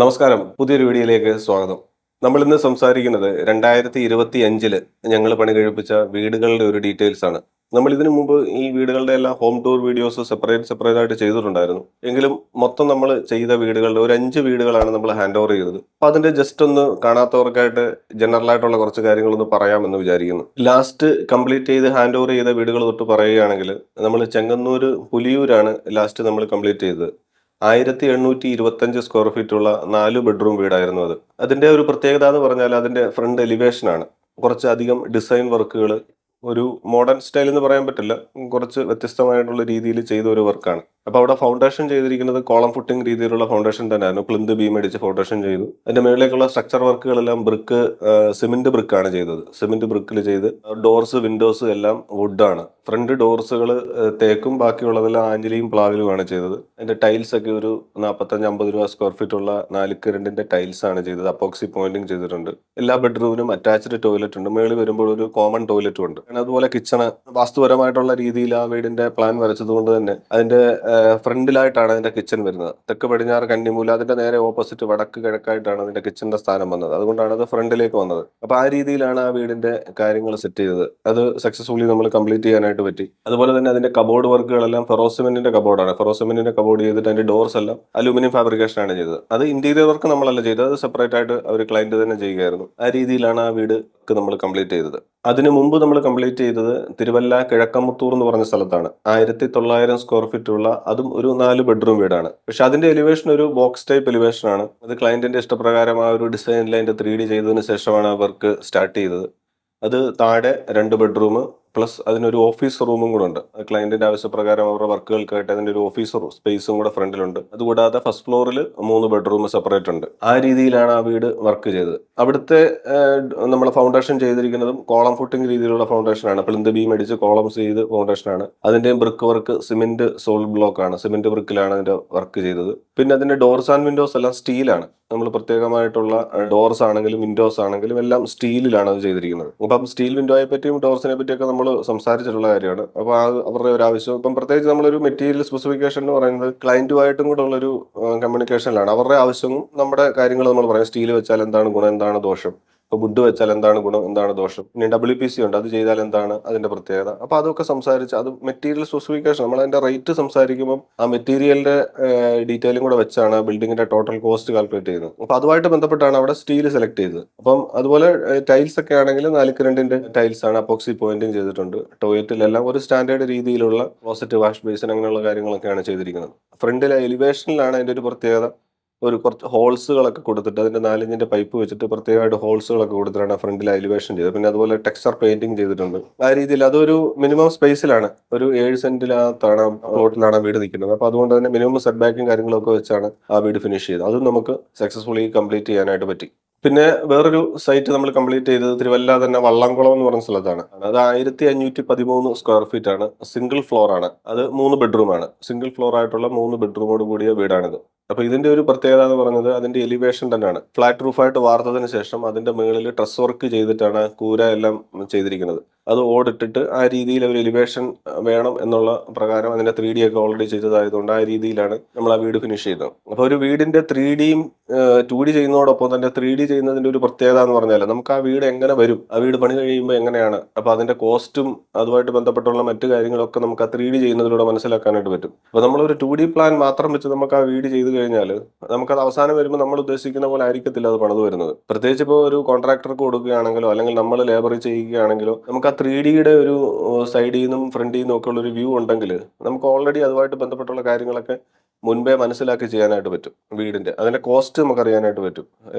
നമസ്കാരം. പുതിയൊരു വീഡിയോയിലേക്ക് സ്വാഗതം. നമ്മൾ ഇന്ന് സംസാരിക്കുന്നത് 2025 ഞങ്ങൾ പണി കഴിപ്പിച്ച വീടുകളുടെ ഒരു ഡീറ്റെയിൽസ് ആണ്. നമ്മൾ ഇതിനു മുമ്പ് ഈ വീടുകളുടെ എല്ലാം ഹോം ടൂർ വീഡിയോസ് സെപ്പറേറ്റ് ആയിട്ട് ചെയ്തിട്ടുണ്ടായിരുന്നു. എങ്കിലും മൊത്തം നമ്മൾ ചെയ്ത വീടുകളുടെ ഒരു 5 വീടുകളാണ് നമ്മൾ ഹാൻഡ് ഓവർ ചെയ്തത്. അപ്പോൾ അതിന്റെ ജസ്റ്റ് ഒന്ന് കാണാത്തവർക്കായിട്ട് ജനറൽ ആയിട്ടുള്ള കുറച്ച് കാര്യങ്ങളൊന്ന് പറയാമെന്ന് വിചാരിക്കുന്നു. ലാസ്റ്റ് കംപ്ലീറ്റ് ചെയ്ത് ഹാൻഡ് ഓവർ ചെയ്ത വീടുകൾ തൊട്ട് പറയുകയാണെങ്കിൽ നമ്മൾ ചെങ്ങന്നൂർ പുലിയൂരാണ് ലാസ്റ്റ് നമ്മൾ കംപ്ലീറ്റ് ചെയ്തത്. 1825 സ്ക്വയർ ഫീറ്റ് ഉള്ള 4 ബെഡ്റൂം വീടായിരുന്നു അത്. അതിന്റെ ഒരു പ്രത്യേകത എന്ന് പറഞ്ഞാൽ അതിന്റെ ഫ്രണ്ട് എലിവേഷൻ ആണ്. കുറച്ചധികം ഡിസൈൻ വർക്കുകൾ, ഒരു മോഡേൺ സ്റ്റൈൽ എന്ന് പറയാൻ പറ്റില്ല, കുറച്ച് വ്യത്യസ്തമായിട്ടുള്ള രീതിയിൽ ചെയ്ത ഒരു വർക്കാണ്. അപ്പോൾ അവിടെ ഫൗണ്ടേഷൻ ചെയ്തിരിക്കുന്നത് കോളം ഫുട്ടിംഗ് രീതിയിലുള്ള ഫൗണ്ടേഷൻ തന്നെയായിരുന്നു. പ്ലിന്ത് ബീം അടിച്ച് ഫൗണ്ടേഷൻ ചെയ്തു. അതിന്റെ മുകളിലേക്കുള്ള സ്ട്രക്ചർ വർക്കുകളെല്ലാം സിമെന്റ് ബ്രിക്കാണ് ചെയ്തത്. സിമെന്റ് ബ്രിക്കിൽ ചെയ്ത് ഡോർസ് വിൻഡോസ് എല്ലാം വുഡാണ്. ഫ്രണ്ട് ഡോർസുകൾ തേക്കും, ബാക്കിയുള്ളതെല്ലാം ആഞ്ഞിലിയും പ്ലാവിലുമാണ് ചെയ്തത്. അതിന്റെ ടൈൽസ് ഒക്കെ ഒരു 45-50 രൂപ സ്ക്വയർ ഫീറ്റ് ഉള്ള 4 ടൈൽസ് ആണ് ചെയ്തത്. അപ്പോക്സി പോയിന്റിങ് ചെയ്തിട്ടുണ്ട്. എല്ലാ ബെഡ്റൂമിനും അറ്റാച്ച്ഡ് ടോയ്ലറ്റ് ഉണ്ട്. മേളിൽ വരുമ്പോൾ ഒരു കോമൺ ടോയ്ലറ്റും ഉണ്ട്. അതുപോലെ കിച്ചണ് വാസ്തുപരമായിട്ടുള്ള രീതിയിൽ ആ വീടിന്റെ പ്ലാൻ വരച്ചത് കൊണ്ട് തന്നെ അതിന്റെ ഫ്രണ്ടിലായിട്ടാണ് അതിന്റെ കിച്ചൺ വരുന്നത്. തെക്ക് പടിഞ്ഞാറ് കന്നിമൂല, അതിന്റെ നേരെ ഓപ്പോസിറ്റ് വടക്ക് കിഴക്കായിട്ടാണ് അതിന്റെ കിച്ചന്റെ സ്ഥാനം വന്നത്. അതുകൊണ്ടാണ് അത് ഫ്രണ്ടിലേക്ക് വന്നത്. അപ്പൊ ആ രീതിയിലാണ് ആ വീടിന്റെ കാര്യങ്ങൾ സെറ്റ് ചെയ്തത്. അത് സക്സസ്ഫുള്ളി നമ്മൾ കംപ്ലീറ്റ് ചെയ്യാനായിട്ട് പറ്റി. അതുപോലെ തന്നെ അതിന്റെ കബോർഡ് വർക്കുകളെല്ലാം ഫെറോസിമെന്റിന്റെ കബോർഡാണ്. ഫെറോസിമെന്റിന്റെ കബോർഡ് ചെയ്തിട്ട് അതിന്റെ ഡോർസ് എല്ലാം അലൂമിനിയം ഫാബ്രിക്കേഷൻ ആണ് ചെയ്തത്. അത് ഇന്റീരിയർ വർക്ക് നമ്മളല്ല ചെയ്തത്, അത് സെപ്പറേറ്റ് ആയിട്ട് അവർ ക്ലയന്റ് തന്നെ ചെയ്യുകയായിരുന്നു. ആ രീതിയിലാണ് ആ വീട് നമ്മൾ കംപ്ലീറ്റ് ചെയ്തത്. അതിനു മുമ്പ് നമ്മൾ കംപ്ലീറ്റ് ചെയ്തത് തിരുവല്ല കിഴക്കമുത്തൂർ എന്ന് പറഞ്ഞ സ്ഥലത്താണ്. 1900 സ്ക്വയർ ഫീറ്റ് ഉള്ള അതും ഒരു 4 ബെഡ്റൂം വീടാണ്. പക്ഷെ അതിന്റെ എലിവേഷൻ ഒരു ബോക്സ് ടൈപ്പ് എലിവേഷൻ ആണ്. അത് ക്ലയന്റിന്റെ ഇഷ്ടപ്രകാരം ആ ഒരു ഡിസൈനിൽ അതിന്റെ 3D ചെയ്തതിന് ശേഷമാണ് ആ വർക്ക് സ്റ്റാർട്ട് ചെയ്തത്. അത് താഴെ 2 ബെഡ്റൂം പ്ലസ് അതിനൊരു ഓഫീസ് റൂമും കൂടെ ഉണ്ട്. ക്ലയന്റിന്റെ ആവശ്യപ്രകാരം അവരുടെ വർക്കുകൾക്കായിട്ട് അതിന്റെ ഒരു ഓഫീസ് സ്പേസും കൂടെ ഫ്രണ്ടിലുണ്ട്. അതുകൂടാതെ ഫസ്റ്റ് ഫ്ലോറിൽ 3 ബെഡ്റൂം സെപ്പറേറ്റ് ഉണ്ട്. ആ രീതിയിലാണ് ആ വീട് വർക്ക് ചെയ്തത്. അവിടുത്തെ നമ്മൾ ഫൗണ്ടേഷൻ ചെയ്തിരിക്കുന്നതും കോളം ഫുട്ടിംഗ് രീതിയിലുള്ള ഫൗണ്ടേഷൻ ആണ്. പ്ലിന്ത് ബീം അടിച്ച് കോളംസ് ചെയ്ത് ഫൗണ്ടേഷൻ ആണ്. അതിന്റെയും brick work cement solid block ആണ്. സിമെന്റ് ബ്രിക്കിലാണ് അതിന്റെ വർക്ക് ചെയ്തത്. പിന്നെ അതിന്റെ ഡോർസ് ആൻഡ് വിൻഡോസ് എല്ലാം സ്റ്റീലാണ്. നമ്മൾ പ്രത്യേകമായിട്ടുള്ള ഡോർസ് ആണെങ്കിലും വിൻഡോസ് ആണെങ്കിലും എല്ലാം സ്റ്റീലിലാണ് അത് ചെയ്തിരിക്കുന്നത്. അപ്പം സ്റ്റീൽ വിൻഡോയെ പറ്റിയും ഡോർസിനെ പറ്റിയൊക്കെ നമ്മൾ സംസാരിച്ചിട്ടുള്ള കാര്യമാണ്. അപ്പോൾ അവരുടെ ഒരു ആവശ്യം ഇപ്പം പ്രത്യേകിച്ച് നമ്മളൊരു മെറ്റീരിയൽ സ്പെസിഫിക്കേഷൻ എന്ന് പറയുന്നത് ക്ലയന്റുമായിട്ടും കൂടെ ഉള്ളൊരു കമ്മ്യൂണിക്കേഷനിലാണ്. അവരുടെ ആവശ്യവും നമ്മുടെ കാര്യങ്ങൾ നമ്മൾ പറയും. സ്റ്റീൽ വെച്ചാൽ എന്താണ് ഗുണം, എന്താണ് ദോഷം, ഇപ്പോൾ വുഡ് വെച്ചാൽ എന്താണ് ഗുണം, എന്താണ് ദോഷം, പിന്നെ WPC ഉണ്ട്, അത് ചെയ്താൽ എന്താണ് അതിന്റെ പ്രത്യേകത. അപ്പോൾ അതൊക്കെ സംസാരിച്ച് അത് മെറ്റീരിയൽ സ്പെസിഫിക്കേഷൻ നമ്മൾ അതിന്റെ റേറ്റ് സംസാരിക്കുമ്പോൾ ആ മെറ്റീരിയലിന്റെ ഡീറ്റെയിലും കൂടെ വെച്ചാണ് ബിൽഡിങ്ങിന്റെ ടോട്ടൽ കോസ്റ്റ് കാൽക്കുലേറ്റ് ചെയ്യുന്നത്. അപ്പോൾ അതുമായിട്ട് ബന്ധപ്പെട്ടാണ് അവിടെ സ്റ്റീൽ സെലക്ട് ചെയ്തത്. അപ്പം അതുപോലെ ടൈൽസ് ഒക്കെ ആണെങ്കിൽ 4 ടൈൽസ് ആണ്. അപ്പോക്സി പോയിന്റിങ് ചെയ്തിട്ടുണ്ട്. ടോയ്ലറ്റിലെല്ലാം ഒരു സ്റ്റാൻഡേർഡ് രീതിയിലുള്ള ക്ലോസറ്റ്, വാഷ് ബേസിൻ അങ്ങനെയുള്ള കാര്യങ്ങളൊക്കെയാണ് ചെയ്തിരിക്കുന്നത്. ഫ്രണ്ടിലെ എലിവേഷനിലാണ് അതിന്റെ ഒരു പ്രത്യേകത. ഒരു കുറച്ച് ഹോൾസുകളൊക്കെ കൊടുത്തിട്ട് അതിന്റെ 4 പൈപ്പ് വെച്ചിട്ട് പ്രത്യേകമായിട്ട് ഹോൾസുകളൊക്കെ കൊടുത്തിട്ടാണ് ഫ്രണ്ടിൽ എലിവേഷൻ ചെയ്തത്. പിന്നെ അതുപോലെ ടെക്സ്ചർ പെയിന്റിങ് ചെയ്തിട്ടുണ്ട്. ആ രീതിയിൽ അതൊരു മിനിമം സ്പേസിലാണ്, ഒരു 7 സെന്റിനകത്താണ് പ്ലോട്ടിലാണ് വീട് നിൽക്കുന്നത്. അപ്പൊ അതുകൊണ്ട് തന്നെ മിനിമം സെറ്റ് ബാക്കും കാര്യങ്ങളൊക്കെ വെച്ചാണ് ആ വീട് ഫിനിഷ് ചെയ്തത്. അതും നമുക്ക് സക്സസ്ഫുള്ളി കംപ്ലീറ്റ് ചെയ്യാനായിട്ട് പറ്റി. പിന്നെ വേറൊരു സൈറ്റ് നമ്മൾ കംപ്ലീറ്റ് ചെയ്തത് തിരുവല്ല തന്നെ വള്ളംകുളം എന്ന് പറഞ്ഞ സ്ഥലത്താണ്. അത് 1513 സ്ക്വയർ ഫീറ്റ് ആണ്. സിംഗിൾ ഫ്ലോർ ആണ്. അത് 3 ബെഡ്റൂം ആണ്. സിംഗിൾ ഫ്ലോർ ആയിട്ടുള്ള 3 ബെഡ്റൂമോട് കൂടിയ വീടാണിത്. അപ്പൊ ഇതിന്റെ ഒരു പ്രത്യേകത എന്ന് പറയുന്നത് അതിന്റെ എലിവേഷൻ തന്നെയാണ്. ഫ്ലാറ്റ് റൂഫായിട്ട് വാർത്തതിന് ശേഷം അതിന്റെ മുകളിൽ ട്രസ് വർക്ക് ചെയ്തിട്ടാണ് കൂര എല്ലാം ചെയ്തിരിക്കുന്നത്. അത് ഓടിട്ടിട്ട് ആ രീതിയിൽ ഒരു എലിവേഷൻ വേണം എന്നുള്ള പ്രകാരം അതിന്റെ 3D ഒക്കെ ഓൾറെഡി ചെയ്തതായതുകൊണ്ട് ആ രീതിയിലാണ് നമ്മൾ ആ വീട് ഫിനിഷ് ചെയ്തത്. അപ്പൊ ഒരു വീടിന്റെ 3Dയും 2D ചെയ്യുന്നതോടൊപ്പം തന്നെ 3D ചെയ്യുന്നതിന്റെ ഒരു പ്രത്യേകത എന്ന് പറഞ്ഞാൽ നമുക്ക് ആ വീട് എങ്ങനെ വരും, ആ വീട് പണി കഴിയുമ്പോൾ എങ്ങനെയാണ്, അപ്പൊ അതിന്റെ കോസ്റ്റും അതുമായിട്ട് ബന്ധപ്പെട്ടുള്ള മറ്റു കാര്യങ്ങളൊക്കെ നമുക്ക് ആ 3D ചെയ്യുന്നതിലൂടെ മനസ്സിലാക്കാനായിട്ട് പറ്റും. അപ്പൊ നമ്മളൊരു 2D പ്ലാൻ മാത്രം വെച്ച് നമുക്ക് ആ വീട് ചെയ്ത് കഴിഞ്ഞാൽ നമുക്കത് അവസാനം വരുമ്പോൾ നമ്മൾ ഉദ്ദേശിക്കുന്ന പോലെ ആയിരിക്കത്തില്ല അത് പണിത് വരുന്നത്. പ്രത്യേകിച്ച് ഇപ്പോൾ ഒരു കോൺട്രാക്ടർക്ക് കൊടുക്കുകയാണെങ്കിലോ അല്ലെങ്കിൽ നമ്മൾ ലേബർ ചെയ്യുകയാണെങ്കിലോ നമുക്ക് ആ 3Dയുടെ ഒരു സൈഡിൽ നിന്നും ഫ്രണ്ടിൽ നിന്നും ഒക്കെ ഉള്ള ഒരു വ്യൂ ഉണ്ടെങ്കിൽ നമുക്ക് ഓൾറെഡി അതുമായിട്ട് ബന്ധപ്പെട്ടുള്ള കാര്യങ്ങളൊക്കെ മുൻപേ മനസ്സിലാക്കി ചെയ്യാനായിട്ട് പറ്റും. വീടിന്റെ അതിന്റെ കോസ്റ്റ് നമുക്ക് അറിയാനായിട്ട് പറ്റും.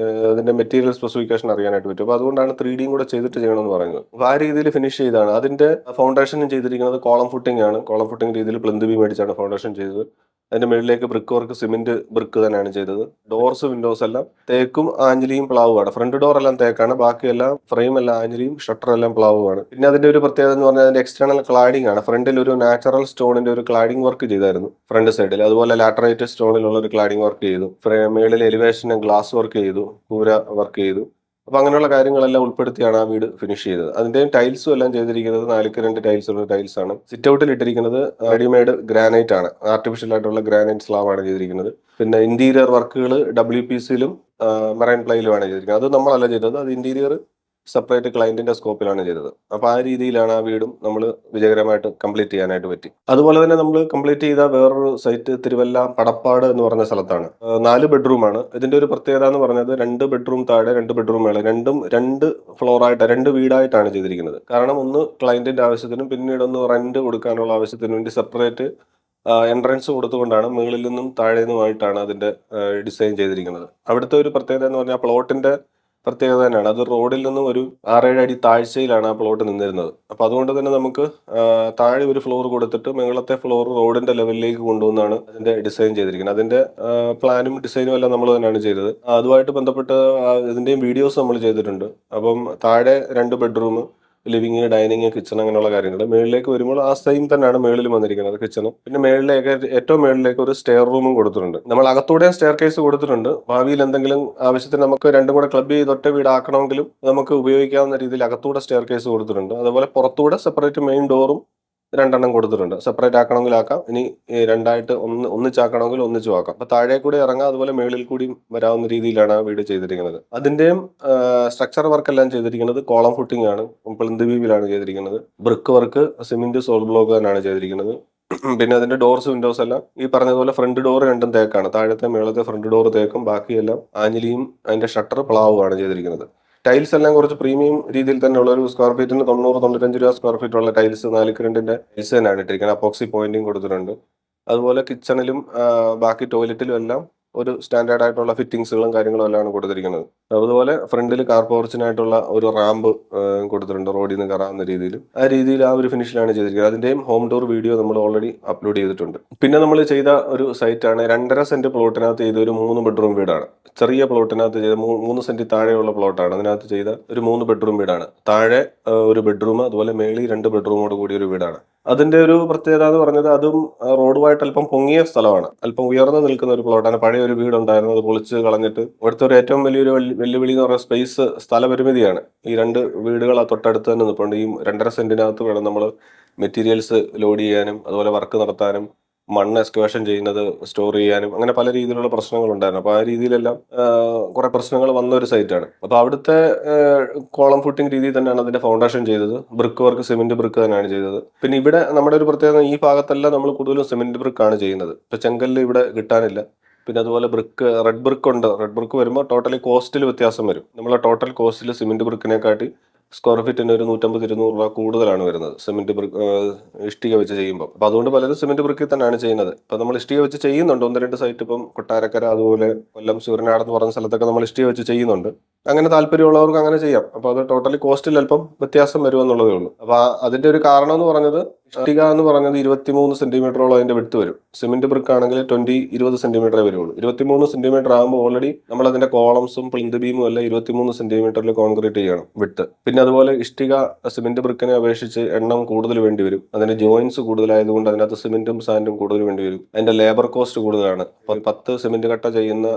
അതിന്റെ മെറ്റീരിയൽ സ്പെസിഫിക്കേഷൻ അറിയാനായിട്ട് പറ്റും. അപ്പോൾ അതുകൊണ്ടാണ് 3Dയും കൂടെ ചെയ്തിട്ട് ചെയ്യണമെന്ന് പറയുന്നത്. അപ്പോൾ ആ രീതിയിൽ ഫിനിഷ് ചെയ്താണ്. അതിന്റെ ഫൗണ്ടേഷനും ചെയ്തിരിക്കുന്നത് കോളം ഫുട്ടിംഗ് ആണ്. കോളം ഫുട്ടിംഗ് രീതിയിൽ പ്ലിന്ത് ബീം മേടിച്ചാണ് ഫൗണ്ടേഷൻ ചെയ്തത്. അതിന്റെ മുകളിലേക്ക് ബ്രിക്ക് വർക്ക് സിമെന്റ് ബ്രിക്ക് തന്നെയാണ് ചെയ്തത്. ഡോർസ് വിൻഡോസ് എല്ലാം തേക്കും ആഞ്ഞിലിയും പ്ലാവുമാണ്. ഫ്രണ്ട് ഡോർ എല്ലാം തേക്കാണ്, ബാക്കിയെല്ലാം ഫ്രെയിം എല്ലാം ആഞ്ഞിലിയും ഷട്ടർ എല്ലാം പ്ലാവുമാണ്. പിന്നെ അതിന്റെ ഒരു പ്രത്യേകത എന്ന് പറഞ്ഞാൽ അതിന്റെ എക്സ്റ്റേണൽ ക്ലാഡിംഗ് ആണ്. ഫ്രണ്ടിൽ ഒരു നാച്ചുറൽ സ്റ്റോണിന്റെ ഒരു ക്ലാഡിംഗ് വർക്ക് ചെയ്തായിരുന്നു ഫ്രണ്ട് സൈഡിൽ. അതുപോലെ ലാറ്ററൈറ്റ് സ്റ്റോണിലുള്ള ഒരു ക്ലാഡിംഗ് വർക്ക് ചെയ്തു. മേളിൽ എലിവേഷന് ഗ്ലാസ് വർക്ക് ചെയ്തു, കൂര വർക്ക് ചെയ്തു. അപ്പോൾ അങ്ങനെയുള്ള കാര്യങ്ങളെല്ലാം ഉൾപ്പെടുത്തിയാണ് ആ വീട് ഫിനിഷ് ചെയ്തത്. അതിൻ്റെയും ടൈൽസും എല്ലാം ചെയ്തിരിക്കുന്നത് 4x2 ടൈൽസുള്ള ടൈൽസാണ്. സിറ്റ് ഔട്ടിൽ ഇട്ടിരിക്കുന്നത് റെഡിമെയ്ഡ് ഗ്രാനൈറ്റ് ആണ്. ആർട്ടിഫിഷ്യൽ ആയിട്ടുള്ള ഗ്രാനൈറ്റ് സ്ലാബാണ് ചെയ്തിരിക്കുന്നത്. പിന്നെ ഇന്റീരിയർ വർക്കുകൾ WPCയിലും മെറൈൻ പ്ലൈയിലുമാണ് ചെയ്തിരിക്കുന്നത്. അത് നമ്മളല്ല ചെയ്തത്, അത് ഇന്റീരിയർ സെപ്പറേറ്റ് ക്ലയന്റിന്റെ സ്കോപ്പിലാണ് ചെയ്തത്. അപ്പോൾ ആ രീതിയിലാണ് ആ വീടും നമ്മൾ വിജയകരമായിട്ട് കംപ്ലീറ്റ് ചെയ്യാനായിട്ട് പറ്റി. അതുപോലെ തന്നെ നമ്മൾ കംപ്ലീറ്റ് ചെയ്ത വേറൊരു സൈറ്റ് തിരുവല്ല പടപ്പാട് എന്ന് പറഞ്ഞ സ്ഥലത്താണ്. 4 ബെഡ്റൂമാണ്. ഇതിന്റെ ഒരു പ്രത്യേകത എന്ന് പറഞ്ഞത് 2 ബെഡ്റൂം താഴെ 2 ബെഡ്റൂം മേലെ, രണ്ടും 2 ഫ്ലോറായിട്ട് 2 വീടായിട്ടാണ് ചെയ്തിരിക്കുന്നത്. കാരണം ഒന്ന് ക്ലയന്റിന്റെ ആവശ്യത്തിനും പിന്നീട് ഒന്ന് റെന്റ് കൊടുക്കാനുള്ള ആവശ്യത്തിനും വേണ്ടി സെപ്പറേറ്റ് എൻട്രൻസ് കൊടുത്തുകൊണ്ടാണ് മുകളിൽ നിന്നും താഴെ നിന്നുമായിട്ടാണ് അതിന്റെ ഡിസൈൻ ചെയ്തിരിക്കുന്നത്. അവിടുത്തെ ഒരു പ്രത്യേകത എന്ന് പറഞ്ഞാൽ പ്ലോട്ടിന്റെ പ്രത്യേകത തന്നെയാണ്. അത് റോഡിൽ നിന്നും ഒരു 6-7 അടി താഴ്ചയിലാണ് ആ പ്ലോട്ട് നിന്നിരുന്നത്. അപ്പോൾ അതുകൊണ്ട് തന്നെ നമുക്ക് താഴെ ഒരു ഫ്ലോർ കൊടുത്തിട്ട് മുകളത്തെ ഫ്ലോർ റോഡിന്റെ ലെവലിലേക്ക് കൊണ്ടുവന്നാണ് അതിന്റെ ഡിസൈൻ ചെയ്തിരിക്കുന്നത്. അതിന്റെ പ്ലാനും ഡിസൈനും എല്ലാം നമ്മൾ തന്നെയാണ് ചെയ്തത്. അതുമായിട്ട് ബന്ധപ്പെട്ട് ഇതിന്റെയും വീഡിയോസ് നമ്മൾ ചെയ്തിട്ടുണ്ട്. അപ്പം താഴെ 2 ബെഡ്റൂം, ലിവിങ്, ഡൈനിങ്, കിച്ചൺ, അങ്ങനെയുള്ള കാര്യങ്ങൾ. മേളിലേക്ക് വരുമ്പോൾ ആ സെയിം തന്നെയാണ് മേളിലും വന്നിരിക്കുന്നത്, കിച്ചണും. പിന്നെ മേളിലേക്ക് ഏറ്റവും മേളിലേക്ക് ഒരു സ്റ്റെയർ റൂമും കൊടുത്തിട്ടുണ്ട്. നമ്മൾ അകത്തൂടെ സ്റ്റെയർ കേസ് കൊടുത്തിട്ടുണ്ട്. ഭാവിയിൽ എന്തെങ്കിലും ആവശ്യത്തിന് നമുക്ക് രണ്ടും കൂടെ ക്ലബ് ചെയ്ത് ഒറ്റ വീടാക്കണമെങ്കിലും നമുക്ക് ഉപയോഗിക്കാവുന്ന രീതിയിൽ അകത്തൂടെ സ്റ്റെയർ കേസ് കൊടുത്തിട്ടുണ്ട്. അതുപോലെ പുറത്തൂടെ സെപ്പറേറ്റ് മെയിൻ ഡോറും 2 കൊടുത്തിട്ടുണ്ട്. സെപ്പറേറ്റ് ആക്കണമെങ്കിൽ ആക്കാം, ഇനി രണ്ടായിട്ട് ഒന്നിച്ചാക്കണമെങ്കിൽ ഒന്നിച്ചും ആക്കാം. അപ്പൊ താഴെ കൂടി ഇറങ്ങാം, അതുപോലെ മേളിൽ കൂടിയും വരാവുന്ന രീതിയിലാണ് ആ വീട് ചെയ്തിരിക്കുന്നത്. അതിന്റെയും സ്ട്രക്ചർ വർക്ക് എല്ലാം ചെയ്തിരിക്കുന്നത് കോളം ഫുട്ടിംഗ് ആണ്, പ്ലിന്ത് ബീമിലാണ് ചെയ്തിരിക്കുന്നത്. ബ്രിക്ക് വർക്ക്, സിമെന്റ്, സോൾ ബ്ലോക്ക് തന്നെയാണ് ചെയ്തിരിക്കുന്നത്. പിന്നെ അതിന്റെ ഡോർസ്, വിൻഡോസ് എല്ലാം ഈ പറഞ്ഞതുപോലെ ഫ്രണ്ട് ഡോർ രണ്ടും തേക്കാണ്. താഴത്തെ മേളത്തെ ഫ്രണ്ട് ഡോർ തേക്കും, ബാക്കിയെല്ലാം ആഞ്ഞിലിയും അതിന്റെ ഷട്ടർ പ്ലാവുമാണ് ചെയ്തിരിക്കുന്നത്. ടൈൽസ് എല്ലാം കുറച്ച് പ്രീമിയം രീതിയിൽ തന്നെ ഉള്ള ഒരു സ്ക്വയർ ഫീറ്റിന് 90-95 രൂപ സ്ക്വയർ ഫീറ്റ് ഉള്ള ടൈൽസ് 4x2 ടൈൽസ് തന്നെയാണ് ഇട്ടിരിക്കുന്നത്. അപ്പോക്സി പോയിന്റിങ് കൊടുത്തിട്ടുണ്ട്. അതുപോലെ കിച്ചണിലും ബാക്കി ടോയ്ലറ്റിലും എല്ലാം ഒരു സ്റ്റാൻഡേർഡ് ആയിട്ടുള്ള ഫിറ്റിംഗ്സുകളും കാര്യങ്ങളും എല്ലാം കൊടുത്തിരിക്കുന്നത്. അതുപോലെ ഫ്രണ്ടിൽ കാർ പോർച്ചിനായിട്ടുള്ള ഒരു റാമ്പ് കൊടുത്തിട്ടുണ്ട്, റോഡിൽ നിന്ന് കയറാവുന്ന രീതിയിൽ. ആ രീതിയിൽ ആ ഒരു ഫിനിഷിലാണ് ചെയ്തിരിക്കുന്നത്. അതിന്റെയും ഹോം ടൂർ വീഡിയോ നമ്മൾ ഓൾറെഡി അപ്ലോഡ് ചെയ്തിട്ടുണ്ട്. പിന്നെ നമ്മൾ ചെയ്ത ഒരു സൈറ്റാണ് 2.5 സെന്റ് പ്ലോട്ടിനകത്ത് ചെയ്ത ഒരു 3 ബെഡ്റൂം വീടാണ്. ചെറിയ പ്ലോട്ടിനകത്ത് ചെയ്ത 3 സെന്റ് താഴെയുള്ള പ്ലോട്ടാണ്. അതിനകത്ത് ചെയ്ത ഒരു 3 ബെഡ്റൂം വീടാണ്. താഴെ ഒരു ബെഡ്റൂം, അതുപോലെ മേളിൽ 2 ബെഡ്റൂമോട് കൂടിയ ഒരു വീടാണ്. അതിന്റെ ഒരു പ്രത്യേകത എന്ന് പറഞ്ഞത് അതും റോഡുമായിട്ട് അല്പം പൊങ്ങിയ സ്ഥലമാണ്, അല്പം ഉയർന്നു നിൽക്കുന്ന ഒരു പ്ലോട്ടാണ്. പഴയ ഒരു വീടുണ്ടായിരുന്നു, അത് പൊളിച്ച് കളഞ്ഞിട്ട് ഇവിടുത്തെ ഒരു ഏറ്റവും വലിയൊരു വെല്ലുവിളി എന്ന് പറയുന്ന സ്പേസ്, സ്ഥലപരിമിതിയാണ്. ഈ 2 വീടുകൾ തൊട്ടടുത്ത് തന്നെ നിൽപ്പുണ്ട്. ഈ 2.5 സെന്റിനകത്ത് വേണം നമ്മൾ മെറ്റീരിയൽസ് ലോഡ് ചെയ്യാനും അതുപോലെ വർക്ക് നടത്താനും മണ്ണ് എക്സ്കവേഷൻ ചെയ്യുന്നത് സ്റ്റോർ ചെയ്യാനും അങ്ങനെ പല രീതിയിലുള്ള പ്രശ്നങ്ങൾ ഉണ്ടായിരുന്നു. അപ്പോൾ ആ രീതിയിലെല്ലാം കുറെ പ്രശ്നങ്ങൾ വന്ന ഒരു സൈറ്റാണ്. അപ്പോൾ അവിടുത്തെ കോളം ഫുട്ടിംഗ് രീതിയിൽ തന്നെയാണ് അതിന്റെ ഫൗണ്ടേഷൻ ചെയ്തത്. ബ്രിക്ക് വർക്ക്, സിമെന്റ് ബ്രിക്ക് തന്നെയാണ് ചെയ്തത്. പിന്നെ ഇവിടെ നമ്മുടെ ഒരു പ്രത്യേകത, ഈ ഭാഗത്തെല്ലാം നമ്മൾ കൂടുതലും സിമെന്റ് ബ്രിക്കാണ് ചെയ്യുന്നത്. ഇപ്പൊ ചെങ്കല്ല് ഇവിടെ കിട്ടാനില്ല. പിന്നെ അതുപോലെ ബ്രിക്ക്, റെഡ് ബ്രിക്ക് ഉണ്ട്. റെഡ് ബ്രിക്ക് വരുമ്പോൾ ടോട്ടലി കോസ്റ്റിൽ വ്യത്യാസം വരും. നമ്മളെ ടോട്ടൽ കോസ്റ്റിൽ സിമെന്റ് ബ്രിക്കിനെക്കാട്ടി സ്ക്വയർ ഫീറ്റിന് ഒരു 150-200 രൂപ കൂടുതലാണ് വരുന്നത് സിമെന്റ് ബ്രിക്ക് ഇഷ്ടിക വെച്ച് ചെയ്യുമ്പോൾ. അപ്പൊ അതുകൊണ്ട് പലരും സിമെന്റ് ബ്രിക്കിൽ തന്നെയാണ് ചെയ്യുന്നത്. ഇപ്പൊ നമ്മൾ ഇഷ്ടിക വെച്ച് ചെയ്യുന്നുണ്ട് 1-2 സൈറ്റ്, ഇപ്പം കൊട്ടാരക്കര, അതുപോലെ കൊല്ലം, സൂര്യനാട് എന്ന് പറഞ്ഞ സ്ഥലത്തൊക്കെ നമ്മൾ ഇഷ്ടിക വെച്ച് ചെയ്യുന്നുണ്ട്. അങ്ങനെ താല്പര്യമുള്ളവർക്ക് അങ്ങനെ ചെയ്യാം. അപ്പൊ അത് ടോട്ടലി കോസ്റ്റിൽ അല്പം വ്യത്യാസം വരുമെന്നുള്ളതേ ഉള്ളൂ. അപ്പൊ അതിന്റെ ഒരു കാരണം എന്ന് പറഞ്ഞത്, ഇഷ്ടിക എന്ന് പറഞ്ഞത് 23 സെന്റിമീറ്ററോളം അതിന്റെ വിട്ട് വരും. സിമെന്റ് ബ്രിക്ക് ആണെങ്കിൽ 20 സെന്റിമീറ്ററേ വരുള്ളൂ. 23 സെന്റിമീറ്റർ ആകുമ്പോൾ ഓൾറെഡി നമ്മൾ അതിന്റെ കോളംസും പ്ലിന്ത് ബീമും എല്ലാം 23 സെന്റിമീറ്ററിൽ കോൺക്രീറ്റ് ചെയ്യണം വിട്ട്. പിന്നെ അതുപോലെ ഇഷ്ടിക സിമെന്റ് ബ്രിക്കിനെ അപേക്ഷിച്ച് എണ്ണം കൂടുതൽ വേണ്ടി വരും. അതിന്റെ ജോയിന്റ്സ് കൂടുതലായതുകൊണ്ട് അതിനകത്ത് സിമെന്റും സാൻഡും കൂടുതൽ വേണ്ടി വരും. അതിന്റെ ലേബർ കോസ്റ്റ് കൂടുതലാണ്. 10 സിമെന്റ് കട്ട ചെയ്യുന്ന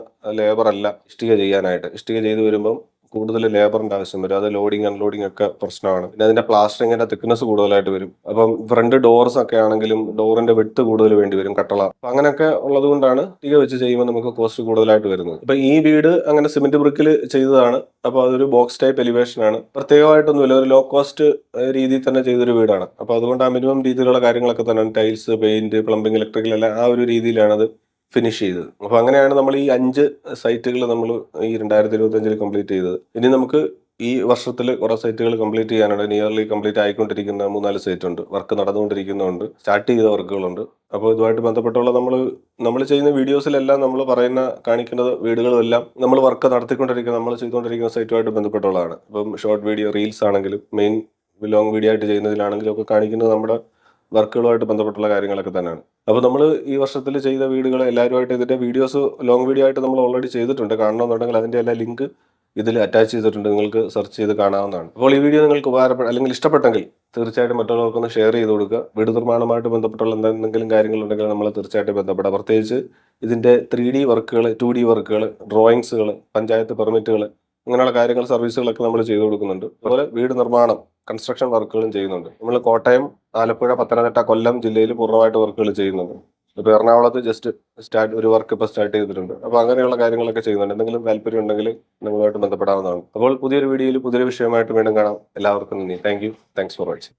ലേബർ അല്ല ഇഷ്ടിക ചെയ്യാനായിട്ട്. ഇഷ്ടിക ചെയ്ത് വരുമ്പം കൂടുതൽ ലേബറിന്റെ ആവശ്യം വരും. അത് ലോഡിങ് അൺലോഡിങ് ഒക്കെ പ്രശ്നമാണ്. പിന്നെ അതിന്റെ പ്ലാസ്റ്ററിങ്ങിന്റെ തിക്നെസ് കൂടുതലായിട്ട് വരും. അപ്പം ഫ്രണ്ട് ഡോർസ് ഒക്കെ ആണെങ്കിലും ഡോറിന്റെ വിട്ട് കൂടുതൽ വേണ്ടി വരും, കട്ടള. അപ്പൊ അങ്ങനെയൊക്കെ ഉള്ളത് കൊണ്ടാണ് ഇഷ്ടിക വെച്ച് ചെയ്യുമ്പോൾ നമുക്ക് കോസ്റ്റ് കൂടുതലായിട്ട് വരുന്നത്. അപ്പൊ ഈ വീട് അങ്ങനെ സിമെന്റ് ബ്രിക്കിൽ ചെയ്തതാണ്. അപ്പോൾ അതൊരു ബോക്സ് ടൈപ്പ് എലിവേഷൻ ആണ്. പ്രത്യേകമായിട്ടൊന്നുമില്ല, ഒരു ലോ കോസ്റ്റ് രീതിയിൽ തന്നെ ചെയ്തൊരു വീടാണ്. അപ്പോൾ അതുകൊണ്ട് ആ മിനിമം രീതിയിലുള്ള കാര്യങ്ങളൊക്കെ തന്നെയാണ്, ടൈൽസ്, പെയിന്റ്, പ്ലംബിംഗ്, ഇലക്ട്രിക്കൽ എല്ലാം ആ ഒരു രീതിയിലാണ് അത് ഫിനിഷ് ചെയ്തത്. അപ്പോൾ അങ്ങനെയാണ് നമ്മൾ ഈ 5 സൈറ്റുകൾ നമ്മൾ ഈ 2025 കംപ്ലീറ്റ് ചെയ്തത്. ഇനി നമുക്ക് ഈ വർഷത്തിൽ കുറെ സൈറ്റുകൾ കംപ്ലീറ്റ് ചെയ്യാനുണ്ട്. നിയർലി കംപ്ലീറ്റ് ആയിക്കൊണ്ടിരിക്കുന്ന 3-4 സൈറ്റ് ഉണ്ട്, വർക്ക് നടന്നുകൊണ്ടിരിക്കുന്നുണ്ട്, സ്റ്റാർട്ട് ചെയ്ത വർക്കുകളുണ്ട്. അപ്പോൾ ഇതുമായിട്ട് ബന്ധപ്പെട്ടുള്ള നമ്മൾ ചെയ്യുന്ന വീഡിയോസിലെല്ലാം നമ്മൾ കാണിക്കുന്ന വീടുകളും എല്ലാം നമ്മൾ വർക്ക് നമ്മൾ ചെയ്തുകൊണ്ടിരിക്കുന്ന സൈറ്റുമായിട്ട് ബന്ധപ്പെട്ടുള്ളതാണ്. ഇപ്പം ഷോർട്ട് വീഡിയോ, റീൽസ് ആണെങ്കിലും മെയിൻ ലോങ് വീഡിയോ ആയിട്ട് ചെയ്യുന്നതിലാണെങ്കിലും ഒക്കെ കാണിക്കുന്നത് നമ്മുടെ വർക്കുകളുമായിട്ട് ബന്ധപ്പെട്ടുള്ള കാര്യങ്ങളൊക്കെ തന്നെയാണ്. അപ്പോൾ നമ്മൾ ഈ വർഷത്തിൽ ചെയ്ത വീടുകൾ എല്ലാവരുമായിട്ട് ഇതിന്റെ വീഡിയോസ് ലോങ് വീഡിയോ ആയിട്ട് നമ്മൾ ഓൾറെഡി ചെയ്തിട്ടുണ്ട്. കാണണമെന്നുണ്ടെങ്കിൽ അതിന്റെ എല്ലാ ലിങ്ക് ഇതിൽ അറ്റാച്ച് ചെയ്തിട്ടുണ്ട്, നിങ്ങൾക്ക് സെർച്ച് ചെയ്ത് കാണാവുന്നതാണ്. അപ്പോൾ ഈ വീഡിയോ നിങ്ങൾക്ക് അല്ലെങ്കിൽ ഇഷ്ടപ്പെട്ടെങ്കിൽ തീർച്ചയായിട്ടും മറ്റുള്ളവർക്കൊന്ന് ഷെയർ ചെയ്ത് കൊടുക്കുക. വീട് നിർമ്മാണമായിട്ട് ബന്ധപ്പെട്ടുള്ള എന്തെങ്കിലും കാര്യങ്ങളുണ്ടെങ്കിൽ നമ്മൾ തീർച്ചയായിട്ടും ബന്ധപ്പെടാം. പ്രത്യേകിച്ച് ഇതിന്റെ 3D വർക്കുകൾ, 2D വർക്കുകൾ, ഡ്രോയിങ്സുകൾ, പഞ്ചായത്ത് പെർമിറ്റുകൾ, ഇങ്ങനെയുള്ള കാര്യങ്ങൾ സർവീസുകളൊക്കെ നമ്മൾ ചെയ്തു കൊടുക്കുന്നുണ്ട്. അതുപോലെ വീട് നിർമ്മാണം കൺസ്ട്രക്ഷൻ വർക്കുകളും ചെയ്യുന്നുണ്ട്. നമ്മൾ കോട്ടയം, ആലപ്പുഴ, പത്തനംതിട്ട, കൊല്ലം ജില്ലയിൽ പൂർണ്ണമായിട്ട് വർക്കുകൾ ചെയ്യുന്നുണ്ട്. ഇപ്പോൾ എറണാകുളത്ത് ജസ്റ്റ് ഒരു വർക്ക് ഇപ്പോൾ സ്റ്റാർട്ട് ചെയ്തിട്ടുണ്ട്. അപ്പോൾ അങ്ങനെയുള്ള കാര്യങ്ങളൊക്കെ ചെയ്യുന്നുണ്ട്. എന്തെങ്കിലും താല്പര്യം ഉണ്ടെങ്കിൽ നിങ്ങളുമായിട്ട് ബന്ധപ്പെടാവുന്നതാണ്. അപ്പോൾ പുതിയൊരു വീഡിയോയിൽ പുതിയൊരു വിഷയമായിട്ട് വീണ്ടും കാണാം. എല്ലാവർക്കും നന്ദി. Thank you. Thanks for watching.